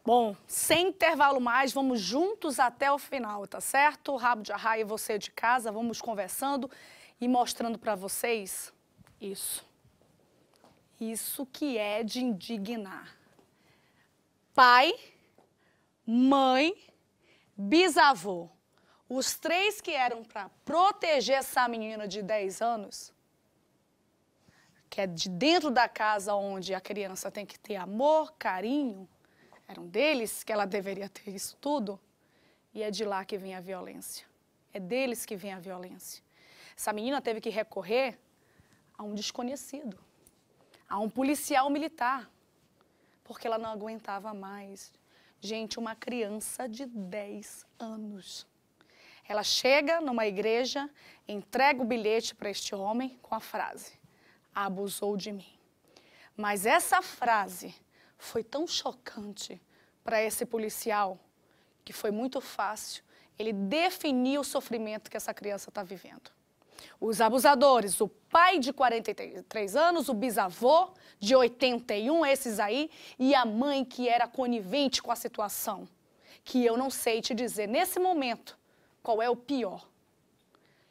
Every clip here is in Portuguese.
Bom, sem intervalo mais, vamos juntos até o final, tá certo? Rabo de Arraia e você de casa, vamos conversando e mostrando para vocês isso. Isso que é de indignar. Pai, mãe, bisavô, os três que eram para proteger essa menina de 10 anos, que é de dentro da casa onde a criança tem que ter amor, carinho, eram deles que ela deveria ter isso tudo, e é de lá que vem a violência. É deles que vem a violência. Essa menina teve que recorrer a um desconhecido, a um policial militar, porque ela não aguentava mais. Gente, uma criança de 10 anos. Ela chega numa igreja, entrega o bilhete para este homem com a frase: abusou de mim. Mas essa frase foi tão chocante para esse policial que foi muito fácil ele definir o sofrimento que essa criança está vivendo. Os abusadores, o pai de 43 anos, o bisavô de 81, esses aí, e a mãe que era conivente com a situação, que eu não sei te dizer nesse momento qual é o pior.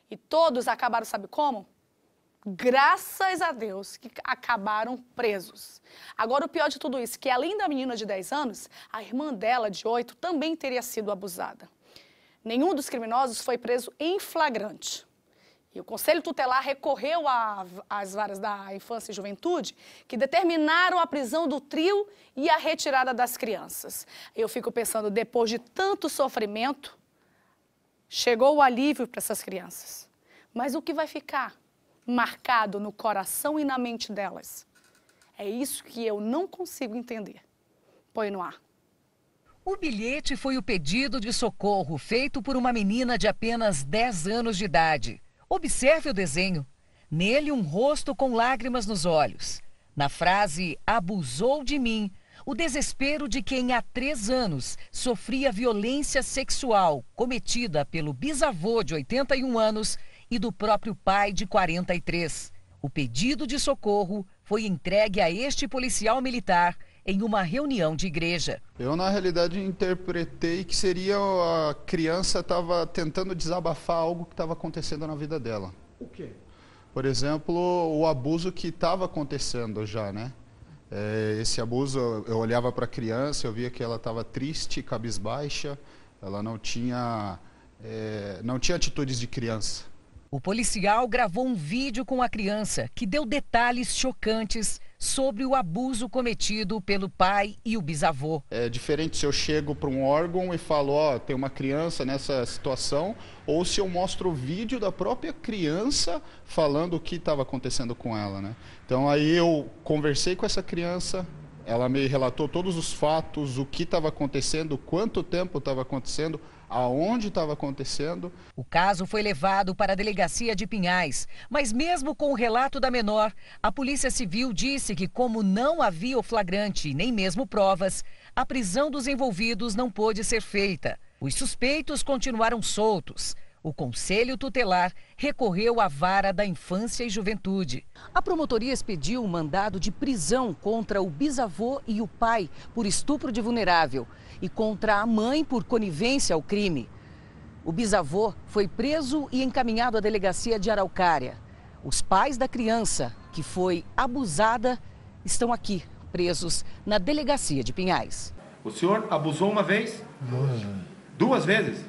E todos acabaram, sabe como? Graças a Deus que acabaram presos. Agora, o pior de tudo isso, que além da menina de 10 anos, a irmã dela, de 8, também teria sido abusada. Nenhum dos criminosos foi preso em flagrante. E o Conselho Tutelar recorreu às varas da Infância e Juventude, que determinaram a prisão do trio e a retirada das crianças. Eu fico pensando, depois de tanto sofrimento, chegou o alívio para essas crianças. Mas o que vai ficar marcado no coração e na mente delas? É isso que eu não consigo entender. Põe no ar. O bilhete foi o pedido de socorro feito por uma menina de apenas 10 anos de idade. Observe o desenho. Nele, um rosto com lágrimas nos olhos. Na frase, abusou de mim, o desespero de quem há 3 anos sofria violência sexual cometida pelo bisavô de 81 anos e do próprio pai de 43. O pedido de socorro foi entregue a este policial militar em uma reunião de igreja. Eu, na realidade, interpretei que seria a criança estava tentando desabafar algo que estava acontecendo na vida dela. O quê? Por exemplo, o abuso que estava acontecendo já, né? Esse abuso, eu olhava para a criança, eu via que ela estava triste, cabisbaixa, ela não tinha atitudes de criança. O policial gravou um vídeo com a criança que deu detalhes chocantes sobre o abuso cometido pelo pai e o bisavô. É diferente se eu chego para um órgão e falo, ó, tem uma criança nessa situação, ou se eu mostro o vídeo da própria criança falando o que estava acontecendo com ela, né? Então aí eu conversei com essa criança, ela me relatou todos os fatos, o que estava acontecendo, quanto tempo estava acontecendo, aonde estava acontecendo. O caso foi levado para a delegacia de Pinhais, mas mesmo com o relato da menor, a Polícia Civil disse que, como não havia o flagrante nem mesmo provas, a prisão dos envolvidos não pôde ser feita. Os suspeitos continuaram soltos. O Conselho Tutelar recorreu à vara da Infância e Juventude. A promotoria expediu um mandado de prisão contra o bisavô e o pai por estupro de vulnerável e contra a mãe por conivência ao crime. O bisavô foi preso e encaminhado à delegacia de Araucária. Os pais da criança, que foi abusada, estão aqui, presos na delegacia de Pinhais. O senhor abusou uma vez? 2 vezes?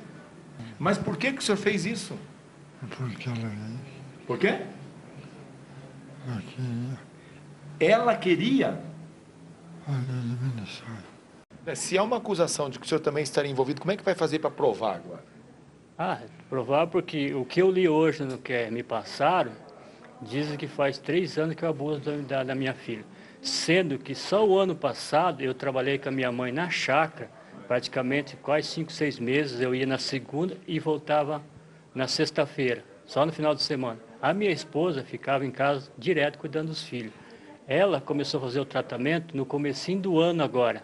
Mas por que o senhor fez isso? Porque ela veio. Por quê? Porque Ela queria? eliminação. Se há uma acusação de que o senhor também estaria envolvido, como é que vai fazer para provar agora? Provar porque o que eu li hoje no que me passaram, dizem que faz 3 anos que eu abuso da minha filha. Sendo que só o ano passado eu trabalhei com a minha mãe na chácara, praticamente quase 5, 6 meses, eu ia na segunda e voltava na sexta-feira, só no final de semana. A minha esposa ficava em casa direto cuidando dos filhos. Ela começou a fazer o tratamento no comecinho do ano agora.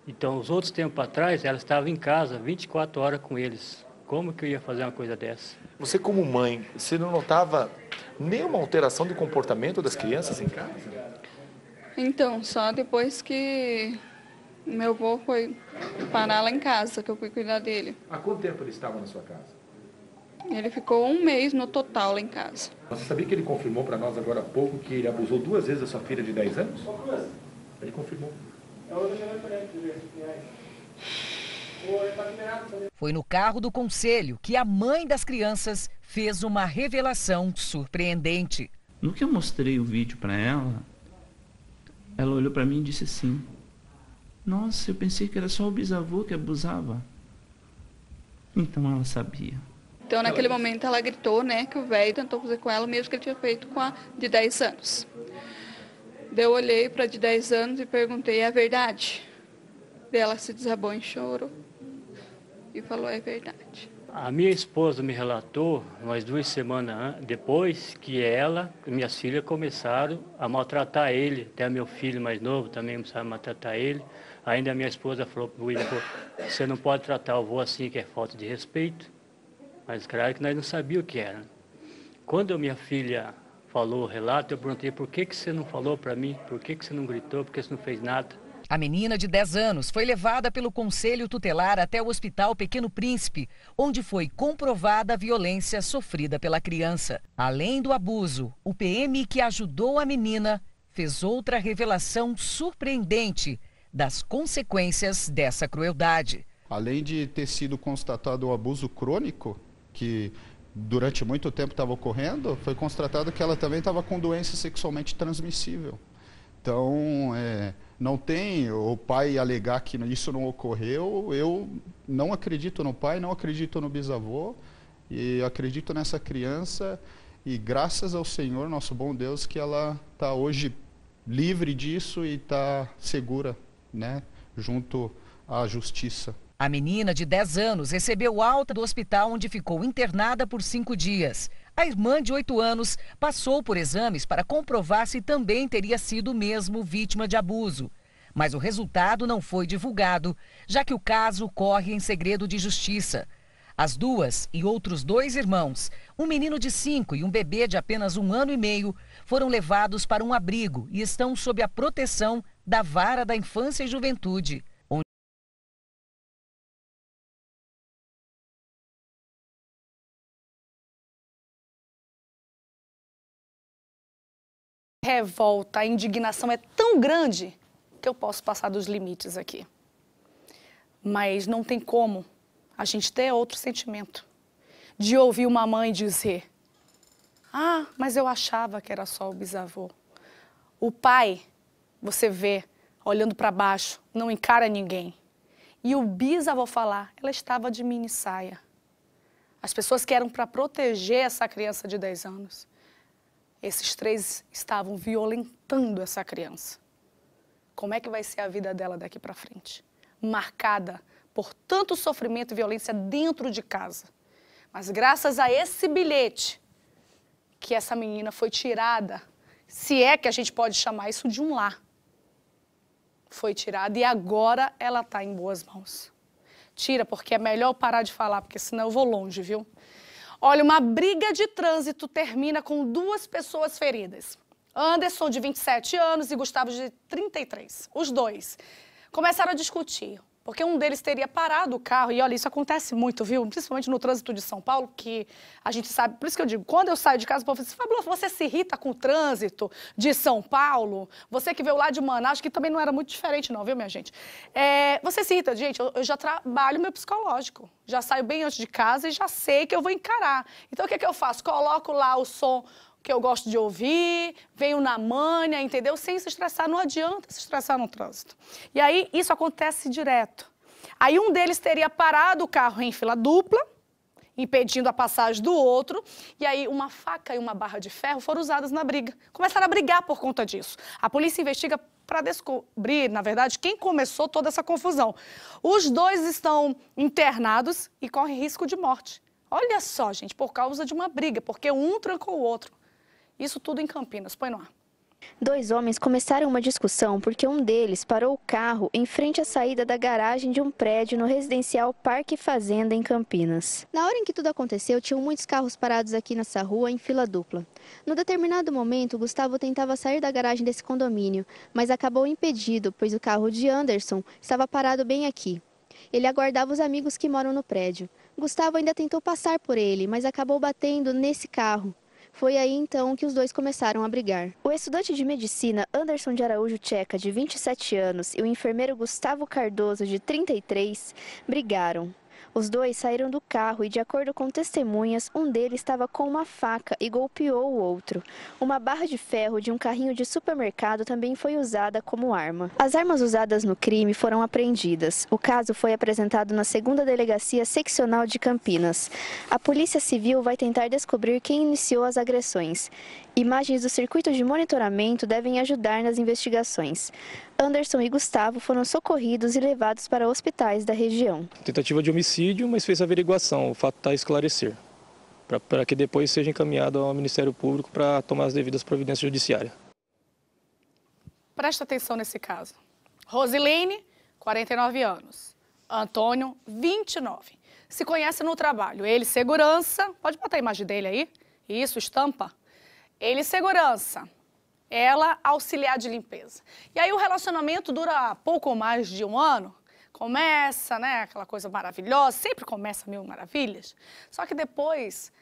Então, os outros tempos atrás, ela estava em casa 24 horas com eles. Como que eu ia fazer uma coisa dessa? Você como mãe, você não notava nenhuma alteração de comportamento das crianças em casa? Então, só depois que Meu avô foi parar lá em casa, que eu fui cuidar dele. Há quanto tempo ele estava na sua casa? Ele ficou 1 mês no total lá em casa. Você sabia que ele confirmou para nós agora há pouco que ele abusou 2 vezes da sua filha de 10 anos? Ele confirmou. Foi no carro do conselho que a mãe das crianças fez uma revelação surpreendente. No que eu mostrei o vídeo para ela, ela olhou para mim e disse assim: nossa, eu pensei que era só o bisavô que abusava. Então ela sabia. Então, naquele momento, ela gritou, né, que o velho tentou fazer com ela o mesmo que ele tinha feito com a de 10 anos. Daí eu olhei para a de 10 anos e perguntei, é verdade? Daí ela se desabou em choro e falou, é verdade. A minha esposa me relatou, umas 2 semanas depois, que ela e minhas filhas começaram a maltratar ele. Até meu filho mais novo também começaram a maltratar ele. Ainda a minha esposa falou para o William, você não pode tratar o avô assim, que é falta de respeito. Mas claro que nós não sabíamos o que era. Quando a minha filha falou o relato, eu perguntei, por que você não falou para mim? Por que você não gritou? Por que você não fez nada? A menina de 10 anos foi levada pelo Conselho Tutelar até o Hospital Pequeno Príncipe, onde foi comprovada a violência sofrida pela criança. Além do abuso, o PM que ajudou a menina fez outra revelação surpreendente das consequências dessa crueldade. Além de ter sido constatado o abuso crônico, que durante muito tempo estava ocorrendo, foi constatado que ela também estava com doença sexualmente transmissível. Então, não tem o pai alegar que isso não ocorreu. Eu não acredito no pai, não acredito no bisavô, e acredito nessa criança, e graças ao Senhor, nosso bom Deus, que ela está hoje livre disso e está segura, né, junto à justiça. A menina de 10 anos recebeu alta do hospital onde ficou internada por 5 dias. A irmã de 8 anos passou por exames para comprovar se também teria sido mesmo vítima de abuso. Mas o resultado não foi divulgado, já que o caso corre em segredo de justiça. As duas e outros 2 irmãos, um menino de 5 e um bebê de apenas 1 ano e meio, foram levados para um abrigo e estão sob a proteção da Vara da Infância e Juventude. Revolta, a indignação é tão grande que eu posso passar dos limites aqui. Mas não tem como a gente ter outro sentimento de ouvir uma mãe dizer: ah, mas eu achava que era só o bisavô. O pai, você vê, olhando para baixo, não encara ninguém. E o bisavô falar, ela estava de mini saia. As pessoas que eram para proteger essa criança de 10 anos. Esses 3 estavam violentando essa criança. Como é que vai ser a vida dela daqui para frente? Marcada por tanto sofrimento e violência dentro de casa. Mas graças a esse bilhete, que essa menina foi tirada, se é que a gente pode chamar isso de um lar, foi tirada e agora ela está em boas mãos. Tira, porque é melhor parar de falar, porque senão eu vou longe, viu? Olha, uma briga de trânsito termina com 2 pessoas feridas. Anderson, de 27 anos, e Gustavo, de 33. Os 2 começaram a discutir, porque um deles teria parado o carro. E olha, isso acontece muito, viu? Principalmente no trânsito de São Paulo, que a gente sabe... Por isso que eu digo, quando eu saio de casa, o povo fala assim, Fabiola, você se irrita com o trânsito de São Paulo? Você que veio lá de Manaus, que também não era muito diferente não, viu, minha gente? Você se irrita, gente, eu já trabalho meu psicológico. Já saio bem antes de casa e já sei que eu vou encarar. Então, o que eu faço? Coloco lá o som que eu gosto de ouvir, venho na manha, entendeu? Sem se estressar, não adianta se estressar no trânsito. E aí, isso acontece direto. Aí, um deles teria parado o carro em fila dupla, impedindo a passagem do outro, e aí uma faca e uma barra de ferro foram usadas na briga. Começaram a brigar por conta disso. A polícia investiga para descobrir, na verdade, quem começou toda essa confusão. Os 2 estão internados e correm risco de morte. Olha só, gente, por causa de uma briga, porque um trancou o outro. Isso tudo em Campinas. Põe no ar. Dois homens começaram uma discussão porque um deles parou o carro em frente à saída da garagem de um prédio no residencial Parque Fazenda, em Campinas. Na hora em que tudo aconteceu, tinham muitos carros parados aqui nessa rua em fila dupla. No determinado momento, Gustavo tentava sair da garagem desse condomínio, mas acabou impedido, pois o carro de Anderson estava parado bem aqui. Ele aguardava os amigos que moram no prédio. Gustavo ainda tentou passar por ele, mas acabou batendo nesse carro. Foi aí então que os dois começaram a brigar. O estudante de medicina Anderson de Araújo Tcheca, de 27 anos, e o enfermeiro Gustavo Cardoso, de 33, brigaram. Os dois saíram do carro e, de acordo com testemunhas, um deles estava com uma faca e golpeou o outro. Uma barra de ferro de um carrinho de supermercado também foi usada como arma. As armas usadas no crime foram apreendidas. O caso foi apresentado na 2ª Delegacia Seccional de Campinas. A Polícia Civil vai tentar descobrir quem iniciou as agressões. Imagens do circuito de monitoramento devem ajudar nas investigações. Anderson e Gustavo foram socorridos e levados para hospitais da região. Tentativa de homicídio, mas fez averiguação. O fato está a esclarecer, para que depois seja encaminhado ao Ministério Público para tomar as devidas providências judiciárias. Presta atenção nesse caso. Rosilene, 49 anos. Antônio, 29. Se conhece no trabalho. Ele, segurança. Pode botar a imagem dele aí? Isso, estampa. Ele, segurança. Ela, auxiliar de limpeza. E aí o relacionamento dura pouco mais de um ano. Começa, né, aquela coisa maravilhosa. Sempre começa mil maravilhas. Só que depois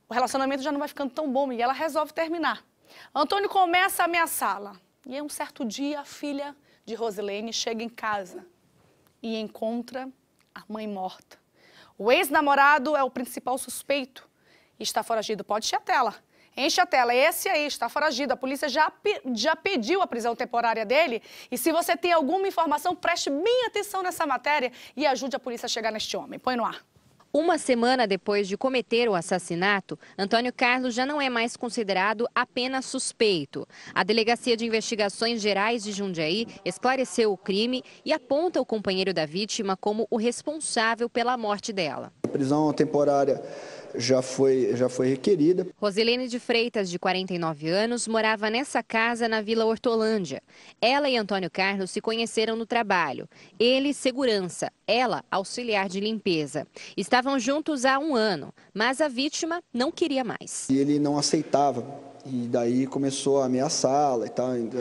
o relacionamento já não vai ficando tão bom e ela resolve terminar. Antônio começa a ameaçá-la. E aí um certo dia a filha de Rosilene chega em casa e encontra a mãe morta. O ex-namorado é o principal suspeito e está foragido. Pode encher a tela. Enche a tela. Esse aí está foragido. A polícia já pediu a prisão temporária dele. E se você tem alguma informação, preste bem atenção nessa matéria e ajude a polícia a chegar neste homem. Põe no ar. Uma semana depois de cometer o assassinato, Antônio Carlos já não é mais considerado apenas suspeito. A Delegacia de Investigações Gerais de Jundiaí esclareceu o crime e aponta o companheiro da vítima como o responsável pela morte dela. A prisão temporária já foi requerida. Rosilene de Freitas, de 49 anos, morava nessa casa na Vila Hortolândia. Ela e Antônio Carlos se conheceram no trabalho. Ele, segurança, ela, auxiliar de limpeza. Estavam juntos há um ano, mas a vítima não queria mais. E ele não aceitava. E daí começou a ameaçá-la,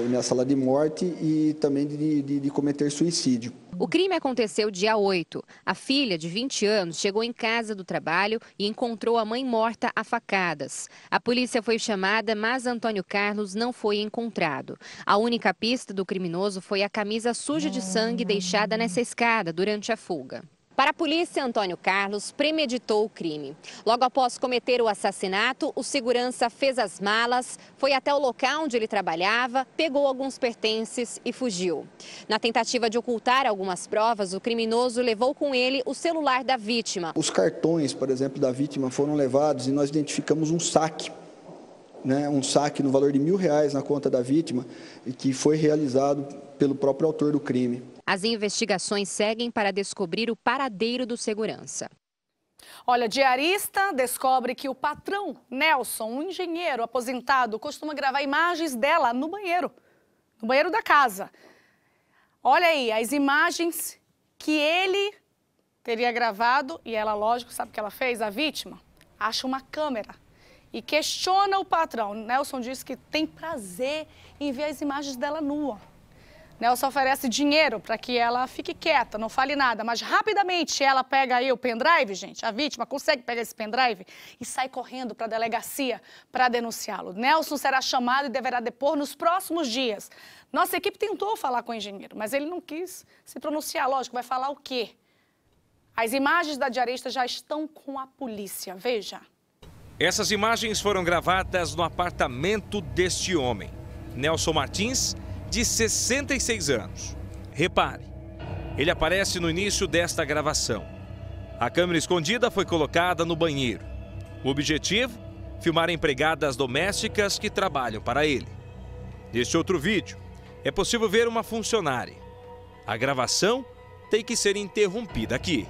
ameaçá-la de morte e também de cometer suicídio. O crime aconteceu dia 8. A filha, de 20 anos, chegou em casa do trabalho e encontrou a mãe morta a facadas. A polícia foi chamada, mas Antônio Carlos não foi encontrado. A única pista do criminoso foi a camisa suja de sangue deixada nessa escada durante a fuga. Para a polícia, Antônio Carlos premeditou o crime. Logo após cometer o assassinato, o segurança fez as malas, foi até o local onde ele trabalhava, pegou alguns pertences e fugiu. Na tentativa de ocultar algumas provas, o criminoso levou com ele o celular da vítima. Os cartões, por exemplo, da vítima foram levados e nós identificamos um saque. Um saque no valor de R$1.000 na conta da vítima, que foi realizado pelo próprio autor do crime. As investigações seguem para descobrir o paradeiro do segurança. Olha, diarista descobre que o patrão, Nelson, um engenheiro aposentado, costuma gravar imagens dela no banheiro da casa. Olha aí, as imagens que ele teria gravado e ela, lógico, sabe o que ela fez? A vítima acha uma câmera e questiona o patrão. Nelson diz que tem prazer em ver as imagens dela nua. Nelson oferece dinheiro para que ela fique quieta, não fale nada, mas rapidamente ela pega aí o pendrive, gente, a vítima consegue pegar esse pendrive e sai correndo para a delegacia para denunciá-lo. Nelson será chamado e deverá depor nos próximos dias. Nossa equipe tentou falar com o engenheiro, mas ele não quis se pronunciar. Lógico, vai falar o quê? As imagens da diarista já estão com a polícia, veja. Essas imagens foram gravadas no apartamento deste homem, Nelson Martins, de 66 anos. Repare, ele aparece no início desta gravação. A câmera escondida foi colocada no banheiro. O objetivo? Filmar empregadas domésticas que trabalham para ele. Neste outro vídeo, é possível ver uma funcionária. A gravação tem que ser interrompida aqui.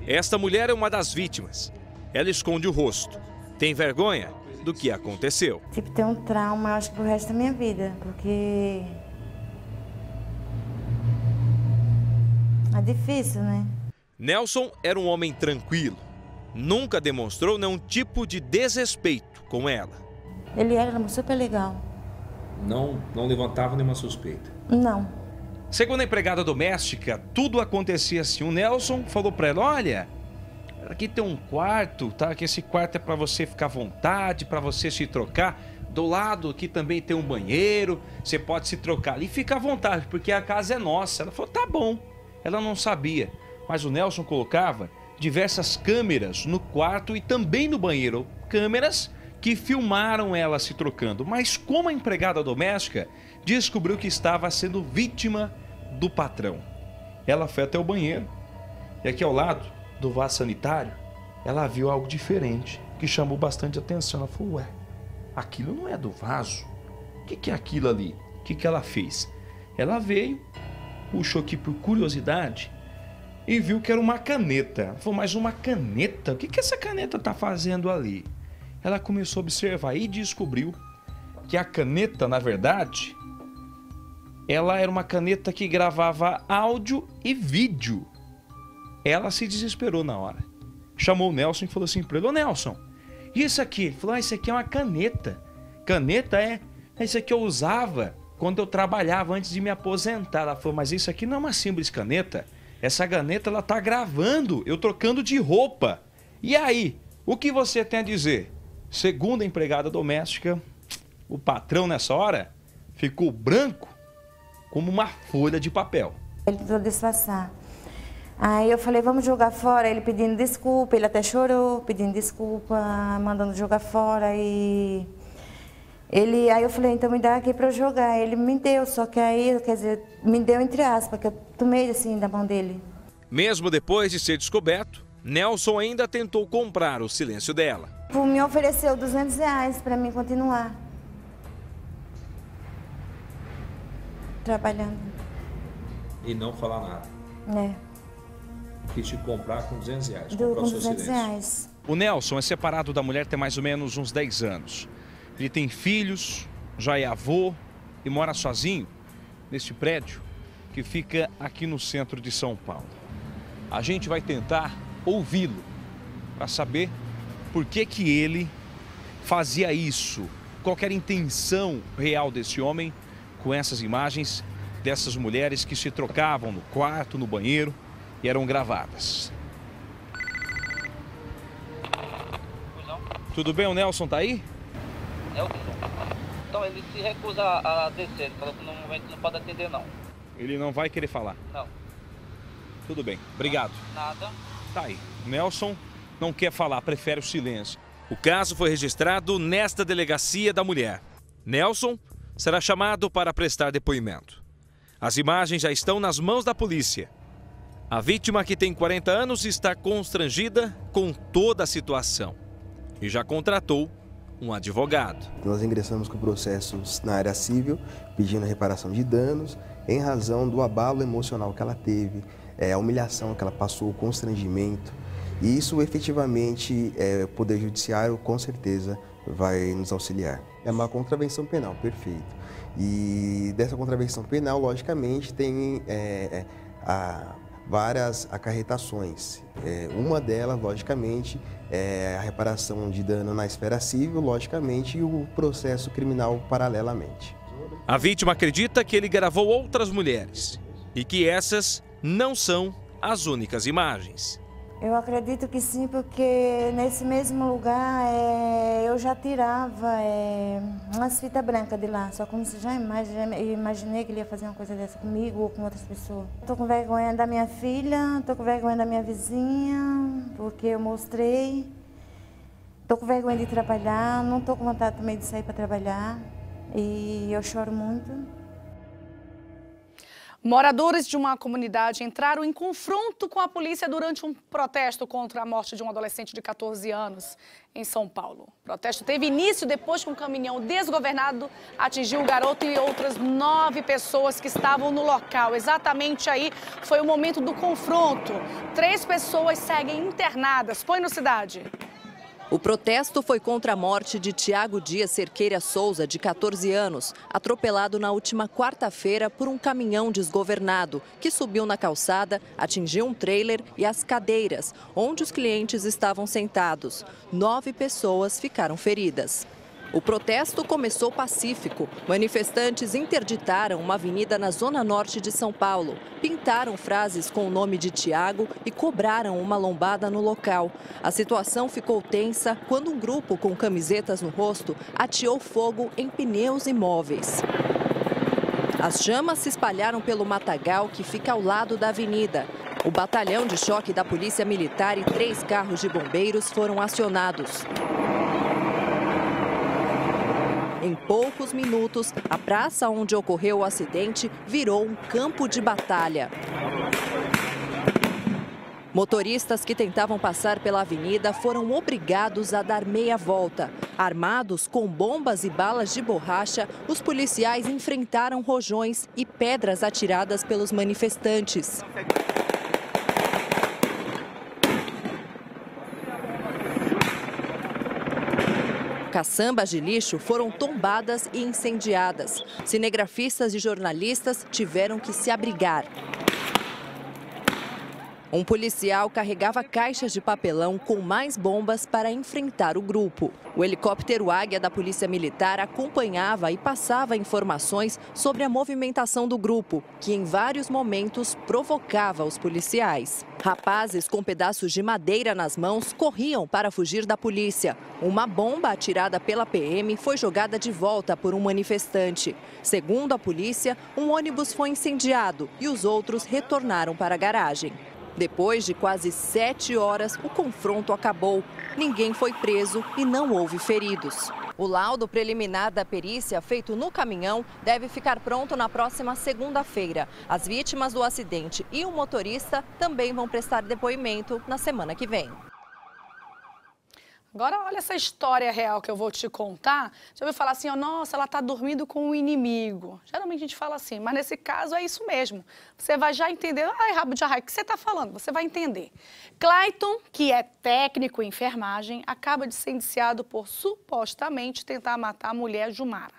Esta mulher é uma das vítimas. Ela esconde o rosto. Tem vergonha do que aconteceu. Tipo, tem um trauma, acho que pro resto da minha vida, porque é difícil, né? Nelson era um homem tranquilo. Nunca demonstrou nenhum tipo de desrespeito com ela. Ele era super legal. Não levantava nenhuma suspeita? Não. Segundo a empregada doméstica, tudo acontecia assim. O Nelson falou para ela, olha, aqui tem um quarto, tá? Que esse quarto é para você ficar à vontade, para você se trocar. Do lado aqui também tem um banheiro, você pode se trocar ali. Fica à vontade, porque a casa é nossa. Ela falou, tá bom. Ela não sabia, mas o Nelson colocava diversas câmeras no quarto e também no banheiro. Câmeras que filmaram ela se trocando. Mas como a empregada doméstica descobriu que estava sendo vítima do patrão, ela foi até o banheiro e aqui ao lado do vaso sanitário ela viu algo diferente que chamou bastante atenção. Ela falou, ué, aquilo não é do vaso, o que é aquilo ali? O que ela fez? Ela veio, puxou aqui por curiosidade e viu que era uma caneta. Ela falou, mas uma caneta? O que essa caneta está fazendo ali? Ela começou a observar e descobriu que a caneta, na verdade, ela era uma caneta que gravava áudio e vídeo. Ela se desesperou na hora. Chamou o Nelson e falou assim para ele, ô Nelson, e isso aqui? Ele falou, isso aqui é uma caneta. Caneta é isso aqui eu usava quando eu trabalhava antes de me aposentar. Ela falou, mas isso aqui não é uma simples caneta. Essa caneta, ela tá gravando eu trocando de roupa. E aí, o que você tem a dizer? Segundo a empregada doméstica, o patrão nessa hora ficou branco como uma folha de papel. Ele tentou disfarçar. Aí eu falei, vamos jogar fora. Ele pedindo desculpa, ele até chorou, pedindo desculpa, mandando jogar fora. Aí eu falei, então me dá aqui para eu jogar. Ele me deu, só que aí, quer dizer, me deu entre aspas, que eu tomei assim da mão dele. Mesmo depois de ser descoberto, Nelson ainda tentou comprar o silêncio dela. Me ofereceu R$200 para mim continuar trabalhando. E não falar nada. Né? Quis te comprar com R$200. Com R$200. O Nelson é separado da mulher tem mais ou menos uns 10 anos. Ele tem filhos, já é avô e mora sozinho neste prédio que fica aqui no centro de São Paulo. A gente vai tentar ouvi-lo para saber por que ele fazia isso, qual era a intenção real desse homem com essas imagens dessas mulheres que se trocavam no quarto, no banheiro e eram gravadas. Tudo bem, o Nelson tá aí? Então ele se recusa a descer, ele falou que no momento não pode atender não. Ele não vai querer falar? Não. Tudo bem, obrigado. Nada. Tá aí, o Nelson não quer falar, prefere o silêncio. O caso foi registrado nesta delegacia da mulher. Nelson será chamado para prestar depoimento. As imagens já estão nas mãos da polícia. A vítima, que tem 40 anos, está constrangida com toda a situação e já contratou um advogado. Nós ingressamos com processos na área civil, pedindo reparação de danos, em razão do abalo emocional que ela teve, a humilhação que ela passou, o constrangimento. E isso, efetivamente, o Poder Judiciário, com certeza, vai nos auxiliar. É uma contravenção penal, perfeito. E dessa contravenção penal, logicamente, tem várias acarretações. Uma delas, logicamente, é a reparação de dano na esfera civil, logicamente, e o processo criminal paralelamente. A vítima acredita que ele gravou outras mulheres e que essas não são as únicas imagens. Eu acredito que sim, porque nesse mesmo lugar eu já tirava umas fitas brancas de lá. Só como se já imaginei que ele ia fazer uma coisa dessa comigo ou com outras pessoas. Estou com vergonha da minha filha, estou com vergonha da minha vizinha, porque eu mostrei. Estou com vergonha de trabalhar, não estou com vontade também de sair para trabalhar. E eu choro muito. Moradores de uma comunidade entraram em confronto com a polícia durante um protesto contra a morte de um adolescente de 14 anos em São Paulo. O protesto teve início depois que um caminhão desgovernado atingiu o garoto e outras 9 pessoas que estavam no local. Exatamente aí foi o momento do confronto. 3 pessoas seguem internadas. Põe no Cidade. O protesto foi contra a morte de Tiago Dias Cerqueira Souza, de 14 anos, atropelado na última quarta-feira por um caminhão desgovernado, que subiu na calçada, atingiu um trailer e as cadeiras, onde os clientes estavam sentados. 9 pessoas ficaram feridas. O protesto começou pacífico. Manifestantes interditaram uma avenida na zona norte de São Paulo, pintaram frases com o nome de Tiago e cobraram uma lombada no local. A situação ficou tensa quando um grupo com camisetas no rosto ateou fogo em pneus e móveis. As chamas se espalharam pelo matagal que fica ao lado da avenida. O batalhão de choque da Polícia Militar e 3 carros de bombeiros foram acionados. Em poucos minutos, a praça onde ocorreu o acidente virou um campo de batalha. Motoristas que tentavam passar pela avenida foram obrigados a dar meia volta. Armados com bombas e balas de borracha, os policiais enfrentaram rojões e pedras atiradas pelos manifestantes. Caçambas de lixo foram tombadas e incendiadas. Cinegrafistas e jornalistas tiveram que se abrigar. Um policial carregava caixas de papelão com mais bombas para enfrentar o grupo. O helicóptero Águia da Polícia Militar acompanhava e passava informações sobre a movimentação do grupo, que em vários momentos provocava os policiais. Rapazes com pedaços de madeira nas mãos corriam para fugir da polícia. Uma bomba atirada pela PM foi jogada de volta por um manifestante. Segundo a polícia, um ônibus foi incendiado e os outros retornaram para a garagem. Depois de quase 7 horas, o confronto acabou. Ninguém foi preso e não houve feridos. O laudo preliminar da perícia feito no caminhão deve ficar pronto na próxima segunda-feira. As vítimas do acidente e o motorista também vão prestar depoimento na semana que vem. Agora, olha essa história real que eu vou te contar. Já ouviu falar assim, ó, nossa, ela está dormindo com o inimigo. Geralmente a gente fala assim, mas nesse caso é isso mesmo. Você vai já entender, ai, rabo de arraia, o que você está falando? Você vai entender. Clayton, que é técnico em enfermagem, acaba de ser indiciado por supostamente tentar matar a mulher Jumara.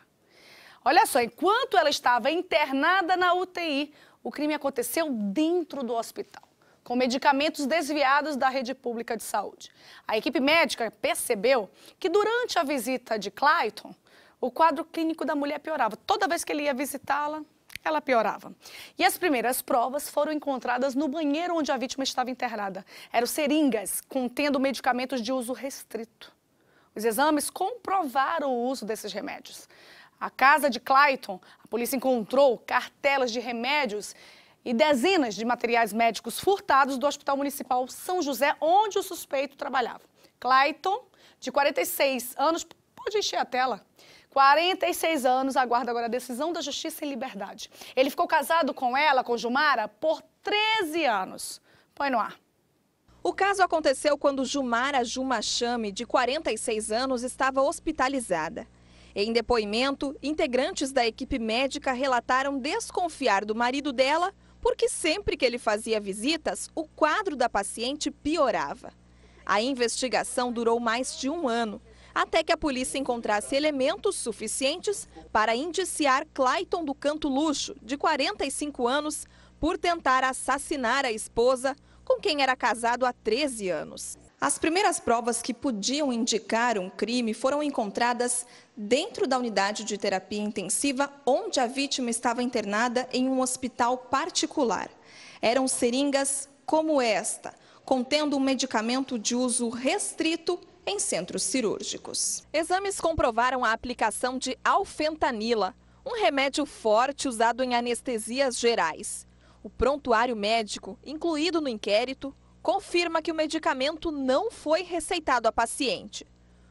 Olha só, enquanto ela estava internada na UTI, o crime aconteceu dentro do hospital, com medicamentos desviados da rede pública de saúde. A equipe médica percebeu que durante a visita de Clayton, o quadro clínico da mulher piorava. Toda vez que ele ia visitá-la, ela piorava. E as primeiras provas foram encontradas no banheiro onde a vítima estava internada. Eram seringas contendo medicamentos de uso restrito. Os exames comprovaram o uso desses remédios. A casa de Clayton, a polícia encontrou cartelas de remédios e dezenas de materiais médicos furtados do Hospital Municipal São José, onde o suspeito trabalhava. Clayton, de 46 anos, pode encher a tela, 46 anos, aguarda agora a decisão da Justiça em liberdade. Ele ficou casado com ela, com Jumara, por 13 anos. Põe no ar. O caso aconteceu quando Jumara Jumachame, de 46 anos, estava hospitalizada. Em depoimento, integrantes da equipe médica relataram desconfiar do marido dela, porque sempre que ele fazia visitas, o quadro da paciente piorava. A investigação durou mais de 1 ano, até que a polícia encontrasse elementos suficientes para indiciar Clayton do Canto Luxo, de 45 anos, por tentar assassinar a esposa, com quem era casado há 13 anos. As primeiras provas que podiam indicar um crime foram encontradas dentro da unidade de terapia intensiva, onde a vítima estava internada em um hospital particular. Eram seringas como esta, contendo um medicamento de uso restrito em centros cirúrgicos. Exames comprovaram a aplicação de alfentanila, um remédio forte usado em anestesias gerais. O prontuário médico, incluído no inquérito, confirma que o medicamento não foi receitado à paciente,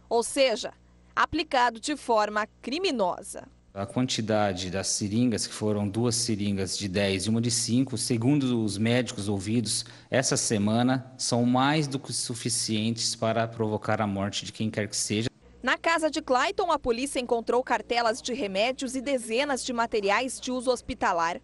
ou seja, aplicado de forma criminosa. A quantidade das seringas, que foram 2 seringas de 10 e uma de 5, segundo os médicos ouvidos essa semana, são mais do que suficientes para provocar a morte de quem quer que seja. Na casa de Clayton, a polícia encontrou cartelas de remédios e dezenas de materiais de uso hospitalar.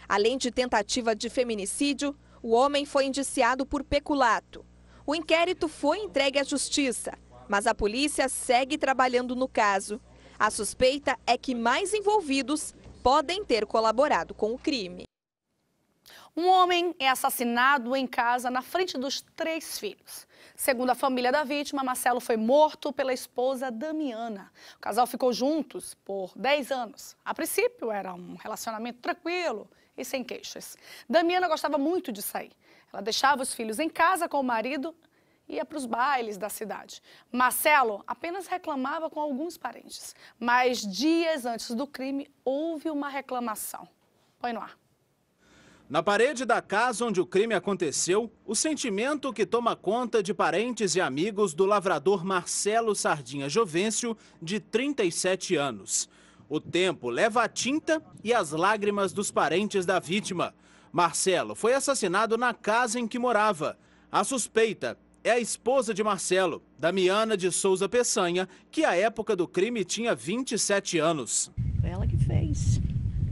Além de tentativa de feminicídio, o homem foi indiciado por peculato. O inquérito foi entregue à justiça, Mas a polícia segue trabalhando no caso. A suspeita é que mais envolvidos podem ter colaborado com o crime. Um homem é assassinado em casa na frente dos 3 filhos. Segundo a família da vítima, Marcelo foi morto pela esposa Damiana. O casal ficou juntos por 10 anos. A princípio, era um relacionamento tranquilo e sem queixas. Damiana gostava muito de sair. Ela deixava os filhos em casa com o marido e ia para os bailes da cidade. Marcelo apenas reclamava com alguns parentes. Mas dias antes do crime, houve uma reclamação. Põe no ar. Na parede da casa onde o crime aconteceu, o sentimento que toma conta de parentes e amigos do lavrador Marcelo Sardinha Jovencio, de 37 anos. O tempo leva a tinta e as lágrimas dos parentes da vítima. Marcelo foi assassinado na casa em que morava. A suspeita é a esposa de Marcelo, Damiana de Souza Peçanha, que à época do crime tinha 27 anos. Foi ela que fez.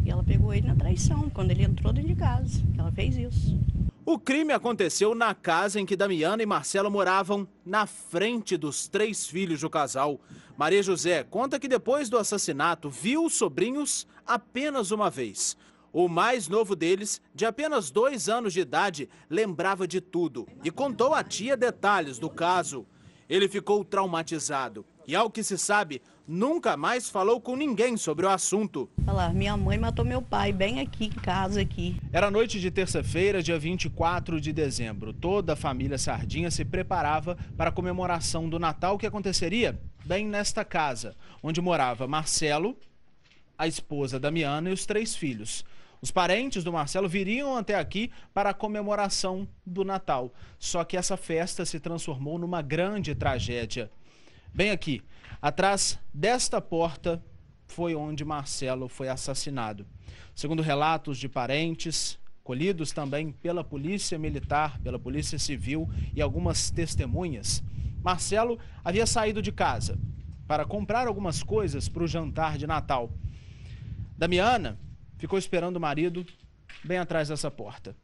E ela pegou ele na traição, quando ele entrou dentro de casa. Ela fez isso. O crime aconteceu na casa em que Damiana e Marcelo moravam, na frente dos 3 filhos do casal. Maria José conta que depois do assassinato viu os sobrinhos apenas uma vez. O mais novo deles, de apenas 2 anos de idade, lembrava de tudo e contou à tia detalhes do caso. Ele ficou traumatizado e, ao que se sabe, nunca mais falou com ninguém sobre o assunto. Olha lá, minha mãe matou meu pai bem aqui em casa aqui. Era noite de terça-feira, dia 24 de dezembro. Toda a família Sardinha se preparava para a comemoração do Natal que aconteceria bem nesta casa, onde morava Marcelo, a esposa Damiana e os 3 filhos. Os parentes do Marcelo viriam até aqui para a comemoração do Natal. Só que essa festa se transformou numa grande tragédia. Bem aqui, atrás desta porta, foi onde Marcelo foi assassinado. Segundo relatos de parentes, colhidos também pela Polícia Militar, pela Polícia Civil e algumas testemunhas, Marcelo havia saído de casa para comprar algumas coisas para o jantar de Natal. Damiana ficou esperando o marido bem atrás dessa porta.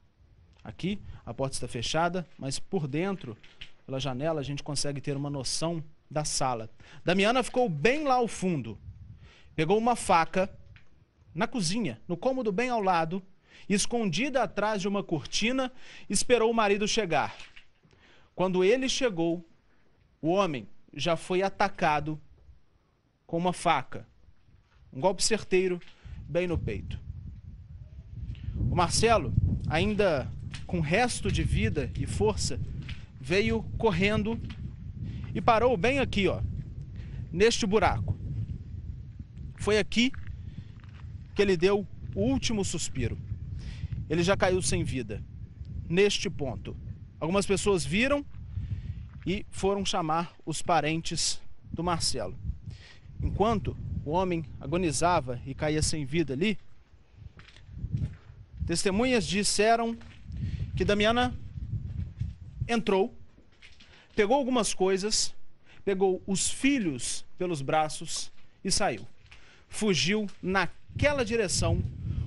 Aqui, a porta está fechada, mas por dentro, pela janela, a gente consegue ter uma noção da sala. Damiana ficou bem lá ao fundo. Pegou uma faca na cozinha, no cômodo bem ao lado, escondida atrás de uma cortina, esperou o marido chegar. Quando ele chegou, o homem já foi atacado com uma faca. Um golpe certeiro bem no peito. O Marcelo, ainda com resto de vida e força, veio correndo e parou bem aqui, ó, neste buraco. Foi aqui que ele deu o último suspiro. Ele já caiu sem vida, neste ponto. Algumas pessoas viram e foram chamar os parentes do Marcelo. Enquanto o homem agonizava e caía sem vida ali, testemunhas disseram que Damiana entrou, pegou algumas coisas, pegou os filhos pelos braços e saiu. Fugiu naquela direção,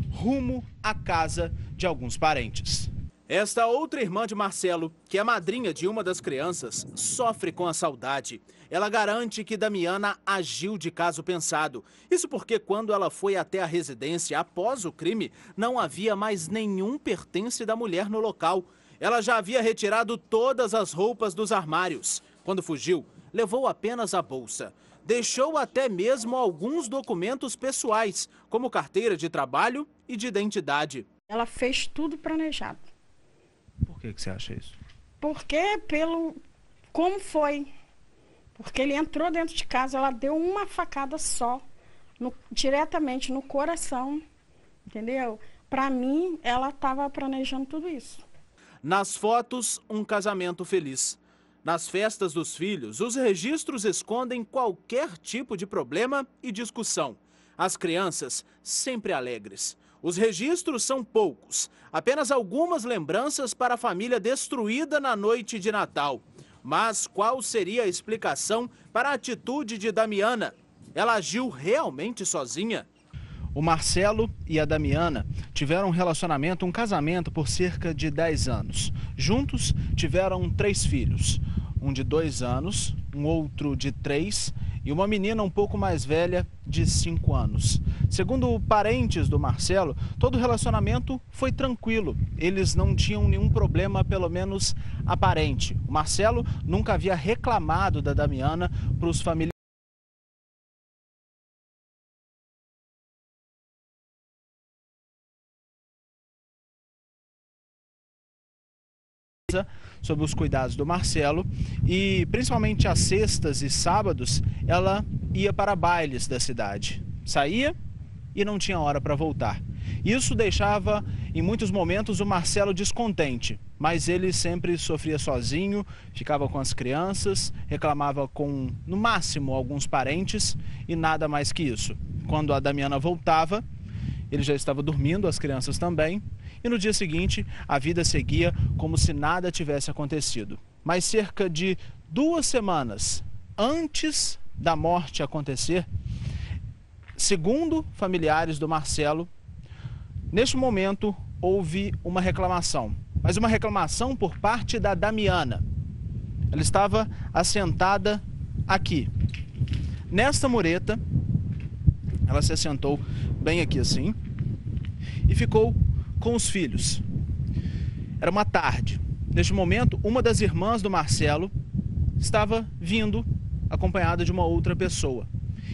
rumo à casa de alguns parentes. Esta outra irmã de Marcelo, que é madrinha de uma das crianças, sofre com a saudade. Ela garante que Damiana agiu de caso pensado. Isso porque quando ela foi até a residência após o crime, não havia mais nenhum pertence da mulher no local. Ela já havia retirado todas as roupas dos armários. Quando fugiu, levou apenas a bolsa. Deixou até mesmo alguns documentos pessoais, como carteira de trabalho e de identidade. Ela fez tudo planejado. Por que você acha isso? Porque como foi. Porque ele entrou dentro de casa, ela deu uma facada só, diretamente no coração, entendeu? Para mim, ela estava planejando tudo isso. Nas fotos, um casamento feliz. Nas festas dos filhos, os registros escondem qualquer tipo de problema e discussão. As crianças sempre alegres. Os registros são poucos, apenas algumas lembranças para a família destruída na noite de Natal. Mas qual seria a explicação para a atitude de Damiana? Ela agiu realmente sozinha? O Marcelo e a Damiana tiveram um relacionamento, um casamento por cerca de 10 anos. Juntos tiveram 3 filhos, um de 2 anos, um outro de 3 e uma menina um pouco mais velha de 5 anos. Segundo parentes do Marcelo, todo o relacionamento foi tranquilo. Eles não tinham nenhum problema, pelo menos aparente. O Marcelo nunca havia reclamado da Damiana para os familiares. Sobre os cuidados do Marcelo e principalmente às sextas e sábados ela ia para bailes da cidade, saía e não tinha hora para voltar. Isso deixava em muitos momentos o Marcelo descontente, mas ele sempre sofria sozinho, ficava com as crianças, reclamava com no máximo alguns parentes e nada mais que isso. Quando a Damiana voltava, ele já estava dormindo, as crianças também. E no dia seguinte, a vida seguia como se nada tivesse acontecido. Mas cerca de 2 semanas antes da morte acontecer, segundo familiares do Marcelo, neste momento houve uma reclamação. Mas uma reclamação por parte da Damiana. Ela estava assentada aqui. Nesta mureta, ela se assentou bem aqui assim e ficou com os filhos. Era uma tarde. Neste momento, uma das irmãs do Marcelo estava vindo acompanhada de uma outra pessoa.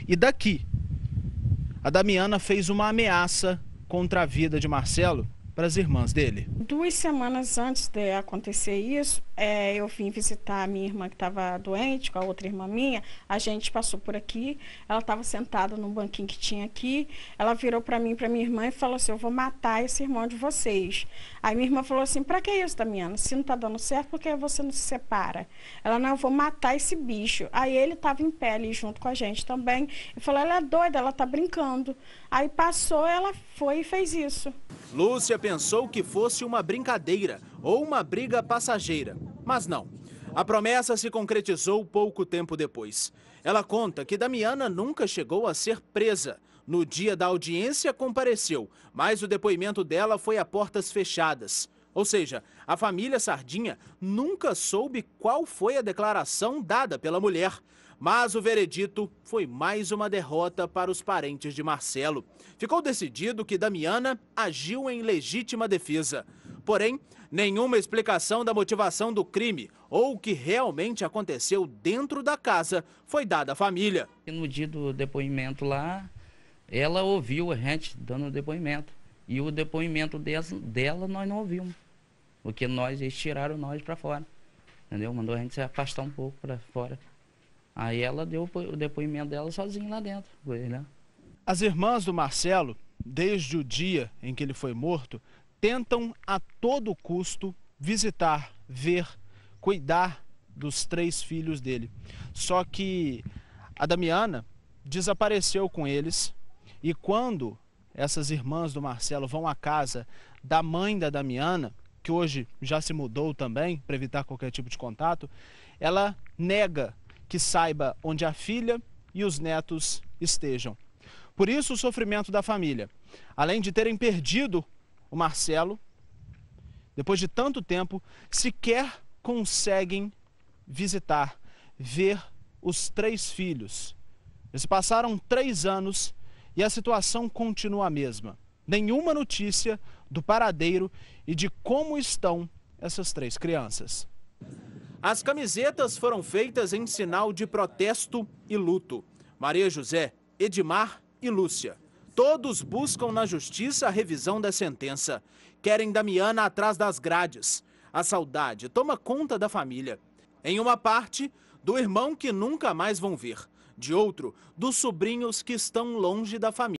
E daqui, a Damiana fez uma ameaça contra a vida de Marcelo para as irmãs dele. 2 semanas antes de acontecer isso, eu vim visitar a minha irmã que estava doente, com a outra irmã minha. A gente passou por aqui, ela estava sentada num banquinho que tinha aqui. Ela virou para mim, para minha irmã e falou assim: eu vou matar esse irmão de vocês. Aí minha irmã falou assim: para que isso, Damiana? Se não está dando certo, por que você não se separa? Ela: não, eu vou matar esse bicho. Aí ele estava em pé ali junto com a gente também. E falou: ela é doida, ela está brincando. Aí passou, ela foi e fez isso. Lúcia pensou que fosse uma brincadeira ou uma briga passageira, mas não. A promessa se concretizou pouco tempo depois. Ela conta que Damiana nunca chegou a ser presa. No dia da audiência compareceu, mas o depoimento dela foi a portas fechadas. Ou seja, a família Sardinha nunca soube qual foi a declaração dada pela mulher. Mas o veredito foi mais uma derrota para os parentes de Marcelo. Ficou decidido que Damiana agiu em legítima defesa. Porém, nenhuma explicação da motivação do crime ou o que realmente aconteceu dentro da casa foi dada à família. No dia do depoimento lá, ela ouviu a gente dando o depoimento. E o depoimento dela nós não ouvimos. Porque eles tiraram nós para fora. Entendeu? Mandou a gente se afastar um pouco para fora. Aí ela deu o depoimento dela sozinha lá dentro. Né? As irmãs do Marcelo, desde o dia em que ele foi morto, tentam a todo custo visitar, ver, cuidar dos 3 filhos dele. Só que a Damiana desapareceu com eles e quando essas irmãs do Marcelo vão à casa da mãe da Damiana, que hoje já se mudou também, para evitar qualquer tipo de contato, ela nega que saiba onde a filha e os netos estejam. Por isso o sofrimento da família. Além de terem perdido o Marcelo, depois de tanto tempo, sequer conseguem visitar, ver os 3 filhos. Eles passaram 3 anos e a situação continua a mesma. Nenhuma notícia do paradeiro e de como estão essas 3 crianças. As camisetas foram feitas em sinal de protesto e luto. Maria José, Edmar e Lúcia. Todos buscam na justiça a revisão da sentença. Querem Damiana atrás das grades. A saudade toma conta da família. Em uma parte, do irmão que nunca mais vão ver. De outro, dos sobrinhos que estão longe da família.